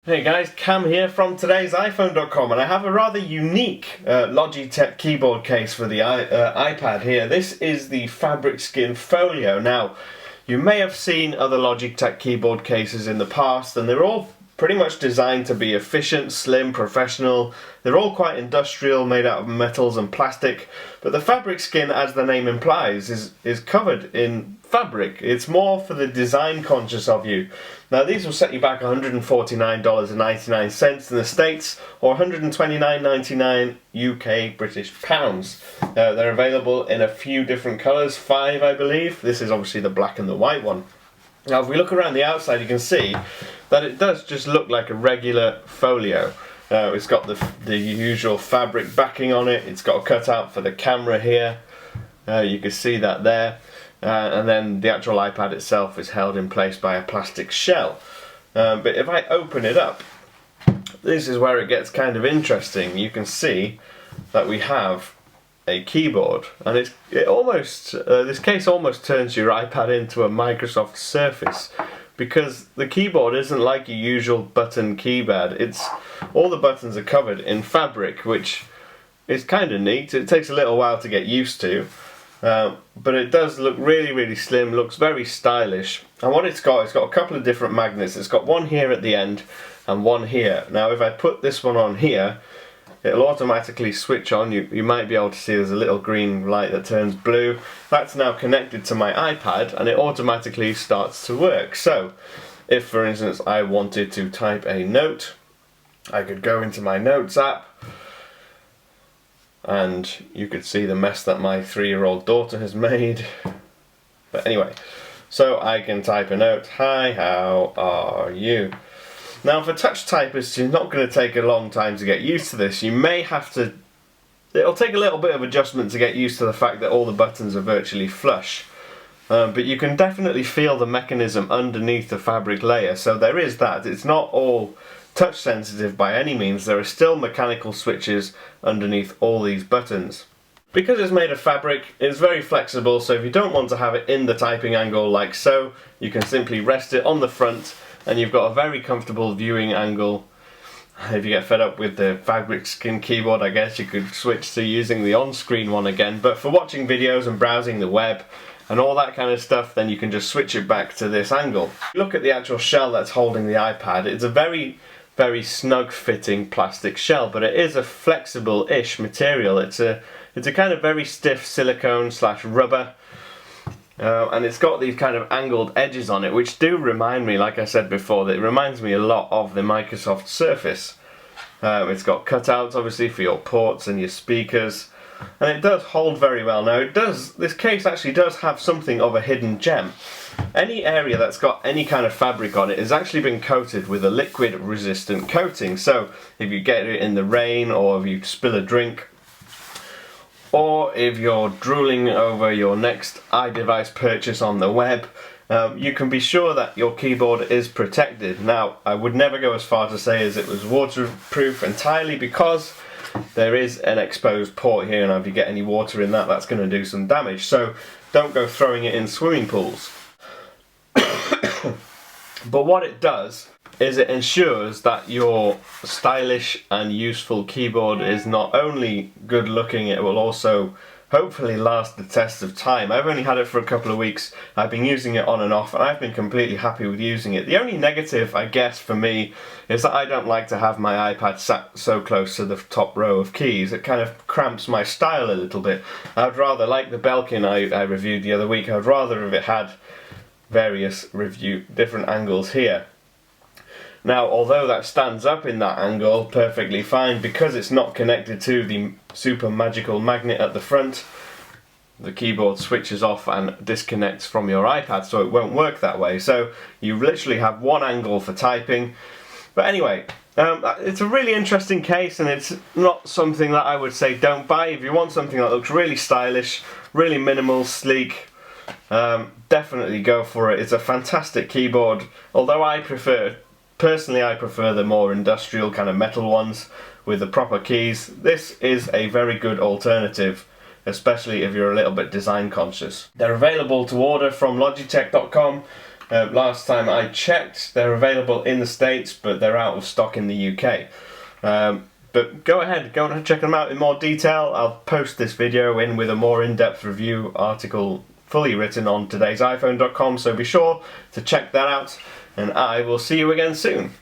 Hey guys, Cam here from today's iPhone.com, and I have a rather unique Logitech keyboard case for the iPad here. This is the FabricSkin Folio. Now, you may have seen other Logitech keyboard cases in the past, and they're all pretty much designed to be efficient, slim, professional. They're all quite industrial, made out of metals and plastic, but the FabricSkin, as the name implies, is covered in fabric. It's more for the design conscious of you. Now these will set you back $149.99 in the States, or $129.99 UK British pounds. They're available in a few different colours, 5 I believe. This is obviously the black and the white one. Now if we look around the outside, you can see that it does just look like a regular folio. It's got the usual fabric backing on it. It's got a cutout for the camera here. You can see that there. And then the actual iPad itself is held in place by a plastic shell. But if I open it up, this is where it gets kind of interesting. You can see that we have a keyboard, and this case almost turns your iPad into a Microsoft Surface, because the keyboard isn't like your usual button keypad. All the buttons are covered in fabric, which is kind of neat. It takes a little while to get used to. But it does look really slim, looks very stylish. And what it's got a couple of different magnets. It's got one here at the end and one here. Now if I put this one on here, it'll automatically switch on. You might be able to see there's a little green light that turns blue. That's now connected to my iPad, and it automatically starts to work. So if, for instance, I wanted to type a note, I could go into my Notes app, and you could see the mess that my 3-year-old daughter has made. But anyway, so I can type a note. Hi, how are you? Now for touch typists, you're not going to take a long time to get used to this. You may have to, it'll take a little bit of adjustment to get used to the fact that all the buttons are virtually flush. But you can definitely feel the mechanism underneath the fabric layer, so there is that. It's not all touch sensitive by any means. There are still mechanical switches underneath all these buttons. Because it's made of fabric, it's very flexible, so if you don't want to have it in the typing angle like so, you can simply rest it on the front, and you've got a very comfortable viewing angle. If you get fed up with the FabricSkin keyboard, I guess you could switch to using the on-screen one again, but for watching videos and browsing the web and all that kind of stuff, then you can just switch it back to this angle. Look at the actual shell that's holding the iPad. It's a very snug fitting plastic shell, but it is a flexible-ish material. It's a kind of very stiff silicone / rubber, and it's got these kind of angled edges on it, which do remind me, like I said before, that it reminds me a lot of the Microsoft Surface. It's got cutouts obviously for your ports and your speakers, and it does hold very well. Now this case actually does have something of a hidden gem. Any area that's got any kind of fabric on it has actually been coated with a liquid resistant coating, so if you get it in the rain, or if you spill a drink, or if you're drooling over your next iDevice purchase on the web, you can be sure that your keyboard is protected. Now I would never go as far to say as it was waterproof entirely, because there is an exposed port here, and if you get any water in that, that's going to do some damage, so don't go throwing it in swimming pools. But what it does is it ensures that your stylish and useful keyboard is not only good looking, it will also hopefully last the test of time. I've only had it for a couple of weeks. I've been using it on and off, and I've been completely happy with using it. The only negative, I guess, for me is that I don't like to have my iPad sat so close to the top row of keys. It kind of cramps my style a little bit. I'd rather, like the Belkin I reviewed the other week, I'd rather if it had various different angles here. Now although that stands up in that angle perfectly fine, because it's not connected to the super magical magnet at the front, the keyboard switches off and disconnects from your iPad, so it won't work that way. So you literally have one angle for typing. But anyway, it's a really interesting case, and it's not something that I would say don't buy. If you want something that looks really stylish, really minimal, sleek, definitely go for it. It's a fantastic keyboard, although personally I prefer the more industrial kind of metal ones with the proper keys. This is a very good alternative, especially if you're a little bit design conscious. They're available to order from Logitech.com. Last time I checked, they're available in the States, but they're out of stock in the UK. But go ahead, go and check them out in more detail. I'll post this video in with a more in-depth review article fully written on today'siphone.com, so be sure to check that out, and I will see you again soon.